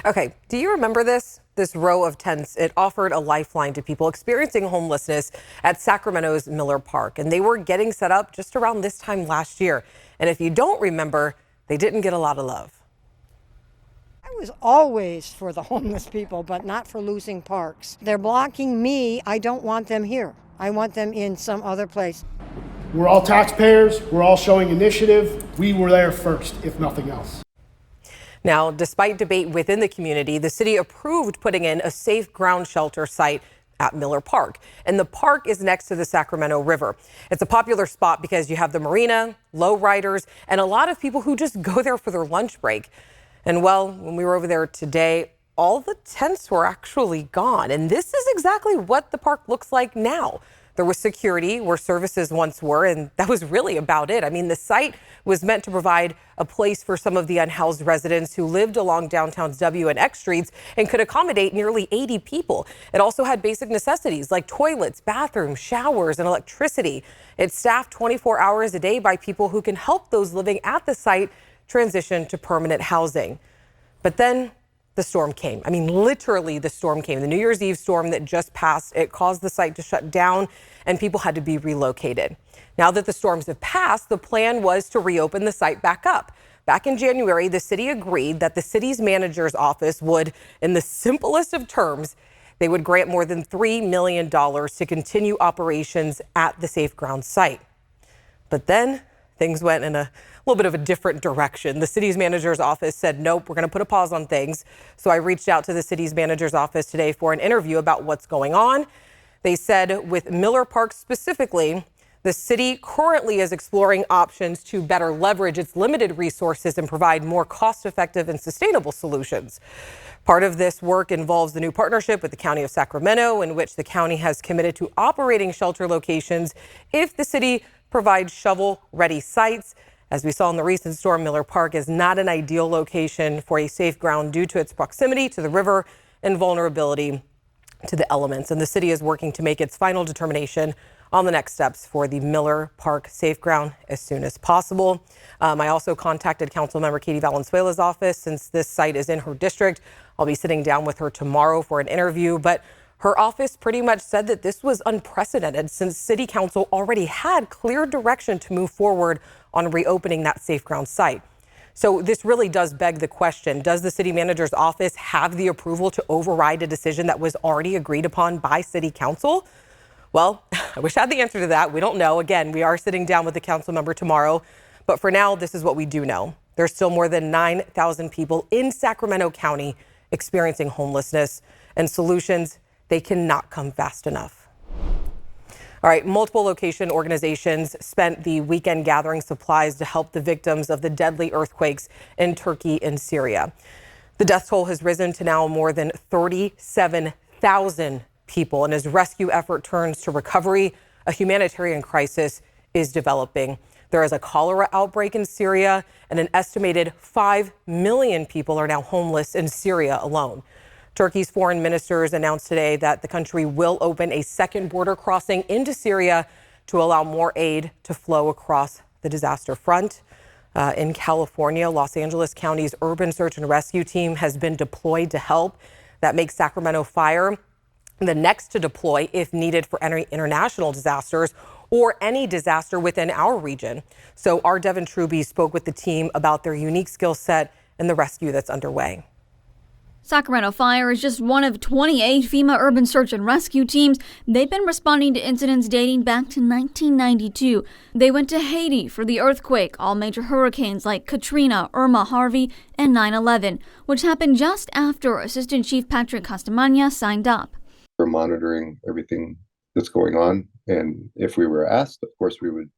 Okay, do you remember this? This row of tents, it offered a lifeline to people experiencing homelessness at Sacramento's Miller Park. And they were getting set up just around this time last year. And if you don't remember, they didn't get a lot of love. I was always for the homeless people, but not for losing parks. They're blocking me. I don't want them here. I want them in some other place. We're all taxpayers. We're all showing initiative. We were there first, if nothing else. Now, despite debate within the community, the city approved putting in a safe ground shelter site at Miller Park. And the park is next to the Sacramento River. It's a popular spot because you have the marina, low riders, and a lot of people who just go there for their lunch break. And well, when we were over there today, all the tents were actually gone. And this is exactly what the park looks like now. There was security where services once were, and that was really about it. I mean, the site was meant to provide a place for some of the unhoused residents who lived along downtown's W and X streets and could accommodate nearly 80 people. It also had basic necessities like toilets, bathrooms, showers, and electricity. It's staffed 24 hours a day by people who can help those living at the site transition to permanent housing. But then the storm came. I mean, literally the storm came. The New Year's Eve storm that just passed, it caused the site to shut down and people had to be relocated. Now that the storms have passed, the plan was to reopen the site back up. Back in January, the city agreed that the city's manager's office would, in the simplest of terms, they would grant more than $3 million to continue operations at the Safe Ground site. But then things went in a little bit of a different direction. The city's manager's office said, nope, we're going to put a pause on things. So I reached out to the city's manager's office today for an interview about what's going on. They said with Miller Park specifically, the city currently is exploring options to better leverage its limited resources and provide more cost-effective and sustainable solutions. Part of this work involves the new partnership with the County of Sacramento, in which the county has committed to operating shelter locations if the city provides shovel-ready sites. As we saw in the recent storm, Miller Park is not an ideal location for a safe ground due to its proximity to the river and vulnerability to the elements. And the city is working to make its final determination on the next steps for the Miller Park Safe Ground as soon as possible. I also contacted Councilmember Katie Valenzuela's office since this site is in her district. I'll be sitting down with her tomorrow for an interview, but her office pretty much said that this was unprecedented since City Council already had clear direction to move forward on reopening that Safe Ground site. So this really does beg the question, does the city manager's office have the approval to override a decision that was already agreed upon by City Council? Well, I wish I had the answer to that. We don't know. Again, we are sitting down with the council member tomorrow. But for now, this is what we do know. There's still more than 9,000 people in Sacramento County experiencing homelessness, and solutions, they cannot come fast enough. All right, multiple location organizations spent the weekend gathering supplies to help the victims of the deadly earthquakes in Turkey and Syria. The death toll has risen to now more than 37,000 people, and as rescue effort turns to recovery, a humanitarian crisis is developing. There is a cholera outbreak in Syria, and an estimated 5 million people are now homeless in Syria alone. Turkey's foreign ministers announced today that the country will open a second border crossing into Syria to allow more aid to flow across the disaster front. In California, Los Angeles County's urban search and rescue team has been deployed to help. That makes Sacramento Fire the next to deploy if needed for any international disasters or any disaster within our region. So our Devin Truby spoke with the team about their unique skill set and the rescue that's underway. Sacramento Fire is just one of 28 FEMA urban search and rescue teams. They've been responding to incidents dating back to 1992. They went to Haiti for the earthquake, all major hurricanes like Katrina, Irma, Harvey, and 9/11, which happened just after Assistant Chief Patrick Castamagna signed up. We're monitoring everything that's going on, and if we were asked, of course, we would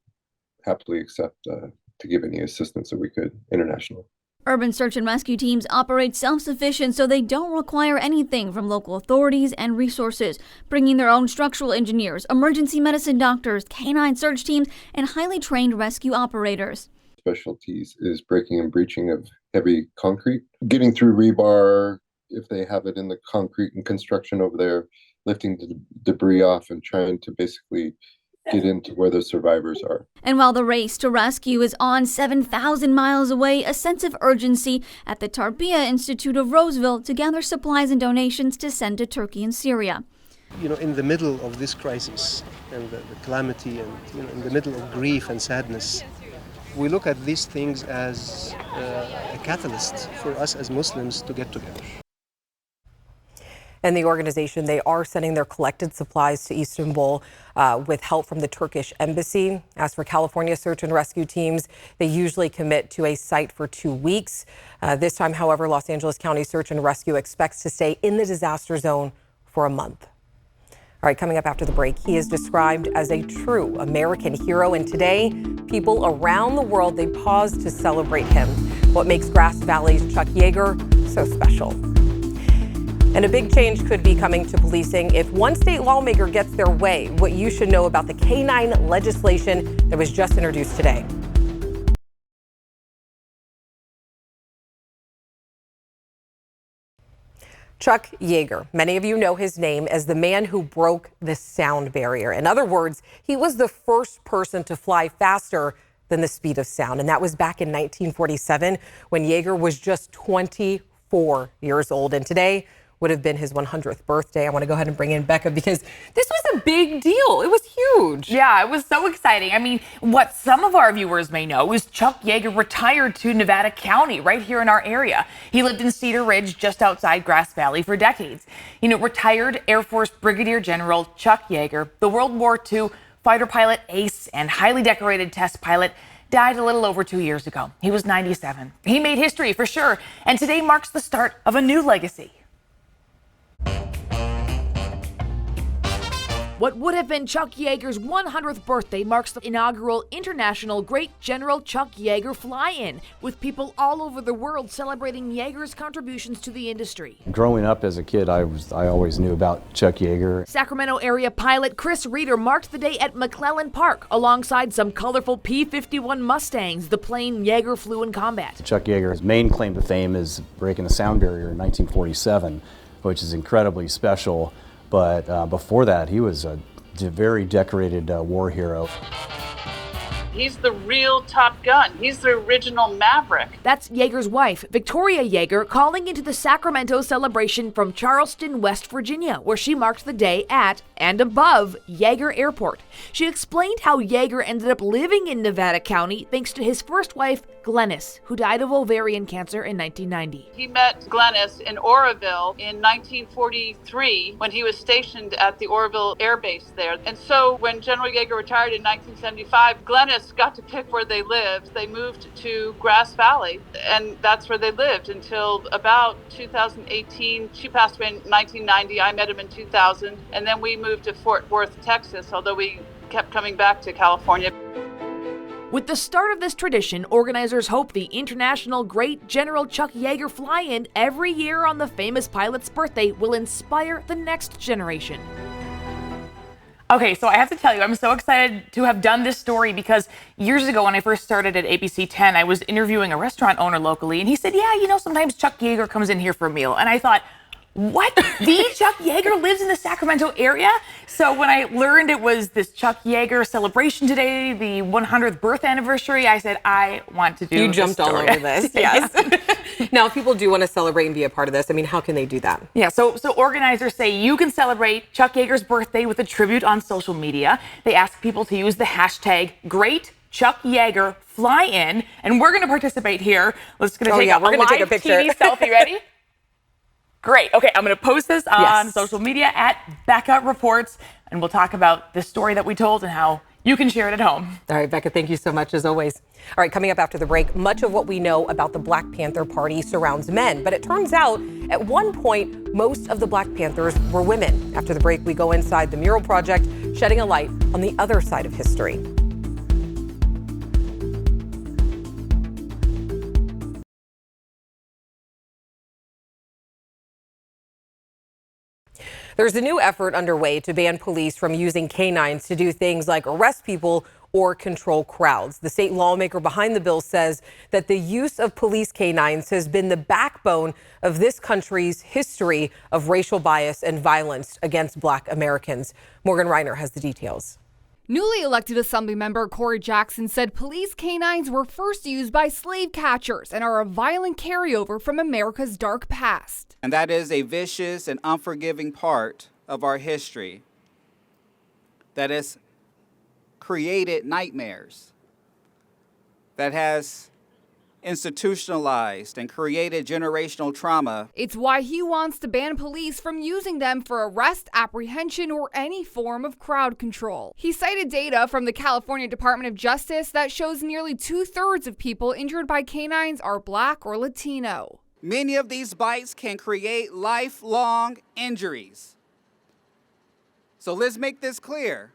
happily accept to give any assistance that we could internationally. Urban search and rescue teams operate self-sufficient, so they don't require anything from local authorities and resources, bringing their own structural engineers, emergency medicine doctors, canine search teams, and highly trained rescue operators. Specialties is breaking and breaching of heavy concrete, getting through rebar if they have it in the concrete and construction over there, lifting the debris off and trying to basically get into where the survivors are. And while the race to rescue is on 7,000 miles away, a sense of urgency at the Tarbiyah Institute of Roseville to gather supplies and donations to send to Turkey and Syria. You know, in the middle of this crisis and the calamity and, you know, in the middle of grief and sadness, we look at these things as a catalyst for us as Muslims to get together. And the organization, they are sending their collected supplies to Istanbul with help from the Turkish embassy. As for California search and rescue teams, they usually commit to a site for 2 weeks. This time, however, Los Angeles County Search and Rescue expects to stay in the disaster zone for a month. All right, coming up after the break, he is described as a true American hero. And today, people around the world, they pause to celebrate him. What makes Grass Valley's Chuck Yeager so special? And a big change could be coming to policing if one state lawmaker gets their way. What you should know about the canine legislation that was just introduced today. Chuck Yeager. Many of you know his name as the man who broke the sound barrier. In other words, he was the first person to fly faster than the speed of sound. And that was back in 1947 when Yeager was just 24 years old. And today would have been his 100th birthday. I want to go ahead and bring in Becca because this was a big deal. It was huge. Yeah, it was so exciting. I mean, what some of our viewers may know is Chuck Yeager retired to Nevada County right here in our area. He lived in Cedar Ridge just outside Grass Valley for decades. You know, retired Air Force Brigadier General Chuck Yeager, the World War II fighter pilot ace and highly decorated test pilot, died a little over 2 years ago. He was 97. He made history for sure. And today marks the start of a new legacy. What would have been Chuck Yeager's 100th birthday marks the inaugural International Great General Chuck Yeager Fly-In, with people all over the world celebrating Yeager's contributions to the industry. Growing up as a kid, I always knew about Chuck Yeager. Sacramento area pilot Chris Reeder marked the day at McClellan Park alongside some colorful P-51 Mustangs, the plane Yeager flew in combat. Chuck Yeager's main claim to fame is breaking the sound barrier in 1947, which is incredibly special. But before that, he was a very decorated war hero. He's the real Top Gun. He's the original Maverick. That's Yeager's wife, Victoria Yeager, calling into the Sacramento celebration from Charleston, West Virginia, where she marked the day at and above Yeager Airport. She explained how Yeager ended up living in Nevada County thanks to his first wife, Glennis, who died of ovarian cancer in 1990. He met Glennis in Oroville in 1943 when he was stationed at the Oroville Air Base there. And so when General Yeager retired in 1975, Glennis got to pick where they lived. They moved to Grass Valley, and that's where they lived until about 2018. She passed away in 1990. I met him in 2000, and then we moved to Fort Worth, Texas, although we kept coming back to California. With the start of this tradition, organizers hope the International Great General Chuck Yeager Fly-In every year on the famous pilot's birthday will inspire the next generation. Okay, so I have to tell you, I'm so excited to have done this story because years ago when I first started at ABC 10, I was interviewing a restaurant owner locally, and he said, yeah, you know, sometimes Chuck Yeager comes in here for a meal. And I thought, what? The Chuck Yeager lives in the Sacramento area? So when I learned it was this Chuck Yeager celebration today, the 100th birth anniversary, I said, I want to do You jumped all over this. Yes. Yes. Now, if people do want to celebrate and be a part of this, I mean, how can they do that? Yeah, so organizers say you can celebrate Chuck Yeager's birthday with a tribute on social media. They ask people to use the hashtag #GreatChuckYeagerFlyIn, and we're going to participate here. Let's take we're going to take a picture. TV selfie. Ready? Great. Okay, I'm going to post this on social media at Becca Reports, and we'll talk about this story that we told and how you can share it at home. All right, Becca, thank you so much as always. All right, coming up after the break, much of what we know about the Black Panther Party surrounds men, but it turns out at one point, most of the Black Panthers were women. After the break, we go inside the mural project, shedding a light on the other side of history. There's a new effort underway to ban police from using canines to do things like arrest people or control crowds. The state lawmaker behind the bill says that the use of police canines has been the backbone of this country's history of racial bias and violence against Black Americans. Morgan Reiner has the details. Newly elected Assemblymember Corey Jackson said police canines were first used by slave catchers and are a violent carryover from America's dark past. And that is a vicious and unforgiving part of our history that has created nightmares, that has institutionalized and created generational trauma. It's why he wants to ban police from using them for arrest, apprehension, or any form of crowd control. He cited data from the California Department of Justice that shows nearly 2/3 of people injured by canines are Black or Latino. Many of these bites can create lifelong injuries. So let's make this clear.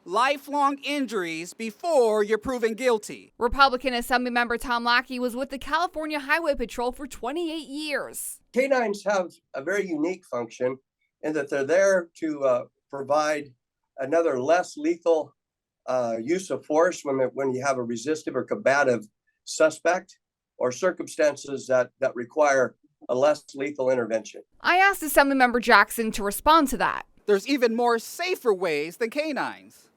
Lifelong injuries before you're proven guilty. Republican Assemblymember Tom Lackey was with the California Highway Patrol for 28 years. Canines have a very unique function in that they're there to provide another less lethal use of force when you have a resistive or combative suspect or circumstances that require a less lethal intervention. I asked Assemblymember Jackson to respond to that. There's even more safer ways than canines,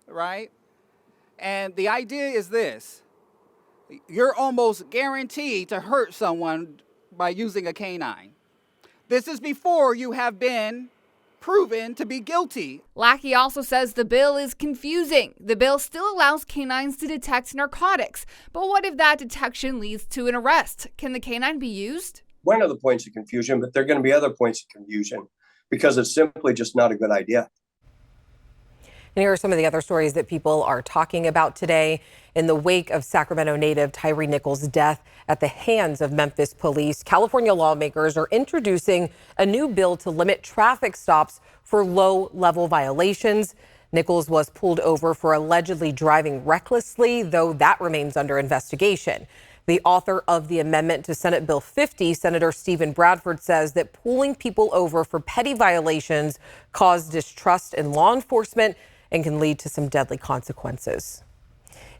right? And the idea is this: you're almost guaranteed to hurt someone by using a canine. This is before you have been proven to be guilty. Lackey also says the bill is confusing. The bill still allows canines to detect narcotics, but what if that detection leads to an arrest? Can the canine be used? One of the points of confusion, but there are going to be other points of confusion because it's simply just not a good idea. And here are some of the other stories that people are talking about today. In the wake of Sacramento native Tyree Nichols' death at the hands of Memphis police, California lawmakers are introducing a new bill to limit traffic stops for low-level violations. Nichols was pulled over for allegedly driving recklessly, though that remains under investigation. The author of the amendment to Senate Bill 50, Senator Stephen Bradford, says that pulling people over for petty violations cause distrust in law enforcement and can lead to some deadly consequences.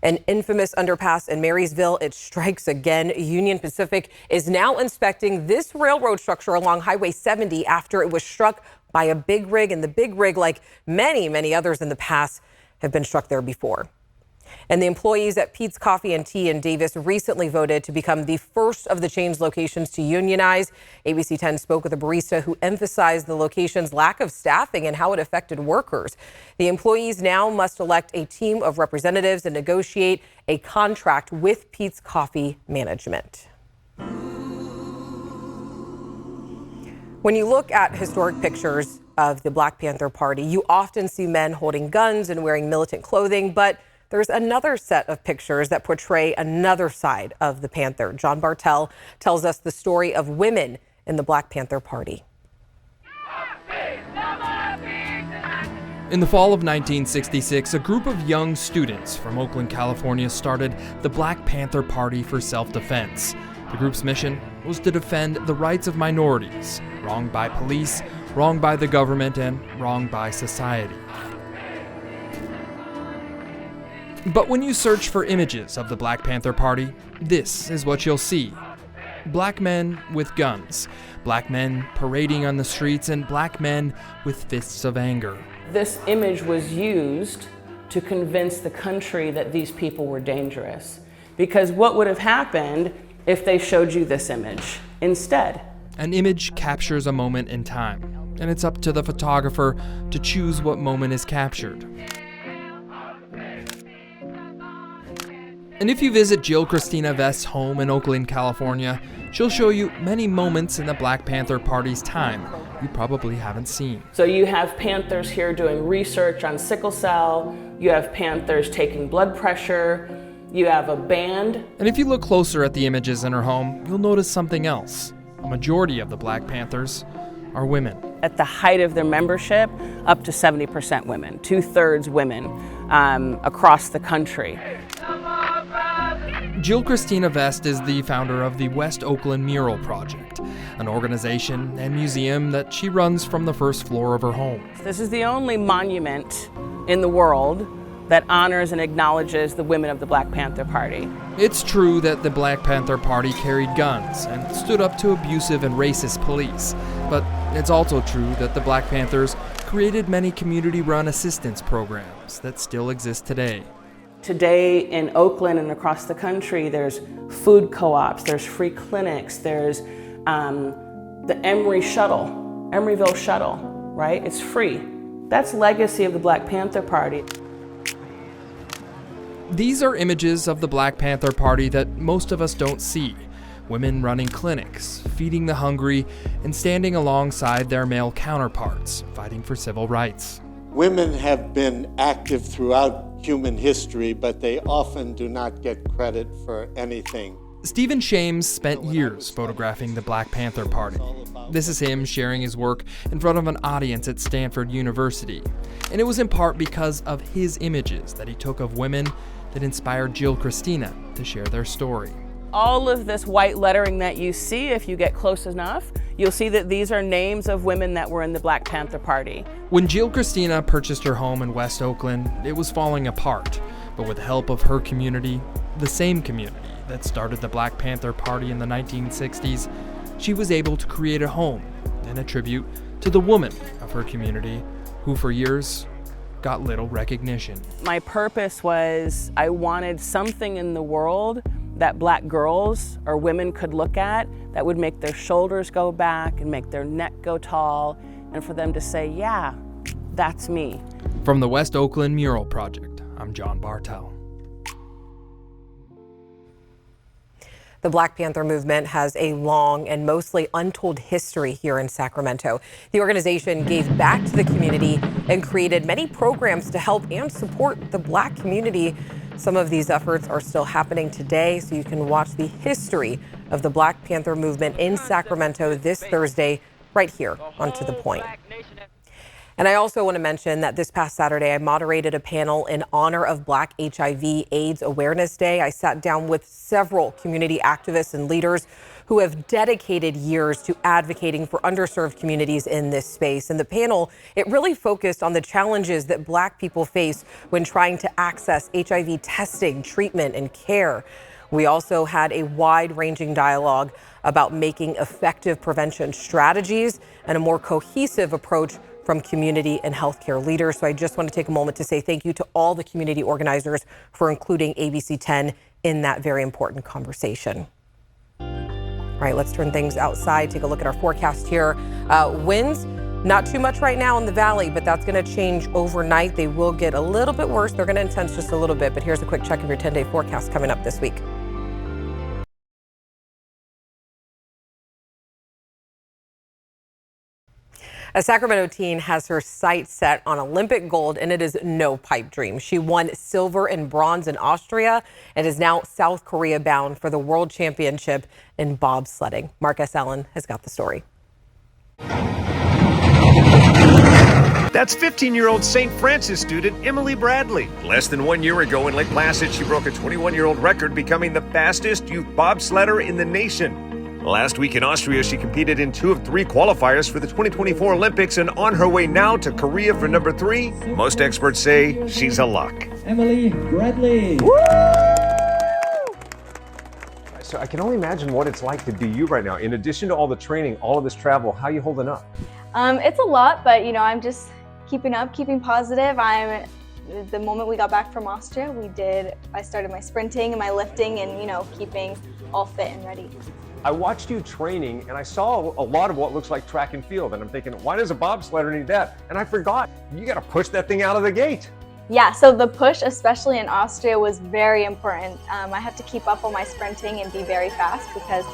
An infamous underpass in Marysville, it strikes again. Union Pacific is now inspecting this railroad structure along Highway 70 after it was struck by a big rig, and the big rig, like many others in the past, have been struck there before. And the employees at Pete's Coffee and Tea in Davis recently voted to become the first of the chain's locations to unionize. ABC 10 spoke with a barista who emphasized the location's lack of staffing and how it affected workers. The employees now must elect a team of representatives and negotiate a contract with Pete's Coffee management. When you look at historic pictures of the Black Panther Party, you often see men holding guns and wearing militant clothing, but there's another set of pictures that portray another side of the Panther. John Bartel tells us the story of women in the Black Panther Party. In the fall of 1966, a group of young students from Oakland, California started the Black Panther Party for Self-Defense. The group's mission was to defend the rights of minorities, wronged by police, wronged by the government, and wronged by society. But when you search for images of the Black Panther Party, this is what you'll see. Black men with guns, black men parading on the streets, and black men with fists of anger. This image was used to convince the country that these people were dangerous. Because what would have happened if they showed you this image instead? An image captures a moment in time, and it's up to the photographer to choose what moment is captured. And if you visit Jill Christina Vest's home in Oakland, California, she'll show you many moments in the Black Panther Party's time you probably haven't seen. So you have Panthers here doing research on sickle cell, you have Panthers taking blood pressure, you have a band. And if you look closer at the images in her home, you'll notice something else. A majority of the Black Panthers are women. At the height of their membership, up to 70% women, 2/3 women across the country. Jill Christina Vest is the founder of the West Oakland Mural Project, an organization and museum that she runs from the first floor of her home. This is the only monument in the world that honors and acknowledges the women of the Black Panther Party. It's true that the Black Panther Party carried guns and stood up to abusive and racist police, but it's also true that the Black Panthers created many community-run assistance programs that still exist today. Today in Oakland and across the country, there's food co-ops, there's free clinics, there's the Emeryville shuttle, right? It's free. That's legacy of the Black Panther Party. These are images of the Black Panther Party that most of us don't see. Women running clinics, feeding the hungry, and standing alongside their male counterparts, fighting for civil rights. Women have been active throughout human history, but they often do not get credit for anything. Stephen Shames spent years photographing the Black Panther Party. This is him sharing his work in front of an audience at Stanford University. And it was in part because of his images that he took of women that inspired Jill Christina to share their story. All of this white lettering that you see, if you get close enough, you'll see that these are names of women that were in the Black Panther Party. When Jill Christina purchased her home in West Oakland, it was falling apart. But with the help of her community, the same community that started the Black Panther Party in the 1960s, she was able to create a home and a tribute to the woman of her community who for years got little recognition. My purpose was I wanted something in the world that Black girls or women could look at that would make their shoulders go back and make their neck go tall, and for them to say, yeah, that's me. From the West Oakland Mural Project, I'm John Bartel. The Black Panther movement has a long and mostly untold history here in Sacramento. The organization gave back to the community and created many programs to help and support the Black community. Some of these efforts are still happening today, so you can watch the history of the Black Panther movement in Sacramento this Thursday right here on To The Point. And I also want to mention that this past Saturday, I moderated a panel in honor of Black HIV/AIDS Awareness Day. I sat down with several community activists and leaders who have dedicated years to advocating for underserved communities in this space. And the panel, it really focused on the challenges that Black people face when trying to access HIV testing, treatment, and care. We also had a wide-ranging dialogue about making effective prevention strategies and a more cohesive approach from community and healthcare leaders. So I just want to take a moment to say thank you to all the community organizers for including ABC 10 in that very important conversation. All right, let's turn things outside. Take a look at our forecast here. Winds, not too much right now in the valley, but that's going to change overnight. They will get a little bit worse. They're going to intense just a little bit, but here's a quick check of your 10-day forecast coming up this week. A Sacramento teen has her sights set on Olympic gold, and it is no pipe dream. She won silver and bronze in Austria and is now South Korea bound for the World Championship in bobsledding. Mark S. Allen has got the story. That's 15-year-old St. Francis student Emily Bradley. Less than 1 year ago in Lake Placid, she broke a 21-year-old record, becoming the fastest youth bobsledder in the nation. Last week in Austria, she competed in 2 of 3 qualifiers for the 2024 Olympics and on her way now to Korea for number 3. Most experts say she's a lock. Emily Bradley. Woo! So I can only imagine what it's like to be you right now. In addition to all the training, all of this travel, how are you holding up? It's a lot, but I'm just keeping up, keeping positive. The moment we got back from Austria, I started my sprinting and my lifting and, keeping all fit and ready. I watched you training and I saw a lot of what looks like track and field, and I'm thinking, why does a bobsledder need that? And I forgot, you got to push that thing out of the gate. Yeah, so the push, especially in Austria, was very important. I had to keep up on my sprinting and be very fast because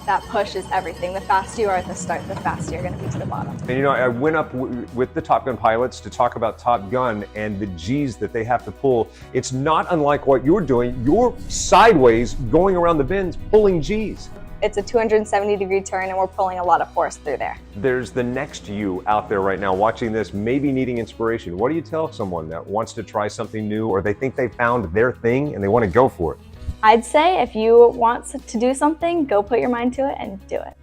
that push is everything. The faster you are at the start, the faster you're going to be to the bottom. And I went up with the Top Gun pilots to talk about Top Gun and the G's that they have to pull. It's not unlike what you're doing. You're sideways going around the bends, pulling G's. It's a 270-degree turn, and we're pulling a lot of force through there. There's the next you out there right now watching this, maybe needing inspiration. What do you tell someone that wants to try something new, or they think they found their thing and they want to go for it? I'd say if you want to do something, go put your mind to it and do it.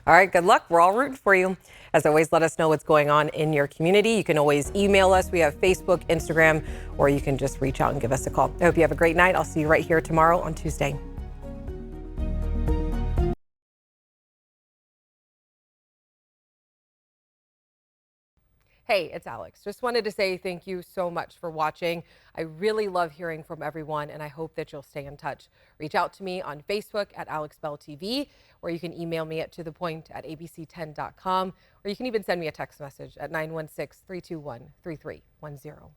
All right, good luck. We're all rooting for you. As always, let us know what's going on in your community. You can always email us. We have Facebook, Instagram, or you can just reach out and give us a call. I hope you have a great night. I'll see you right here tomorrow on Tuesday. Hey, it's Alex. Just wanted to say thank you so much for watching. I really love hearing from everyone, and I hope that you'll stay in touch. Reach out to me on Facebook at AlexBellTV, or you can email me at tothepoint@abc10.com, or you can even send me a text message at 916-321-3310.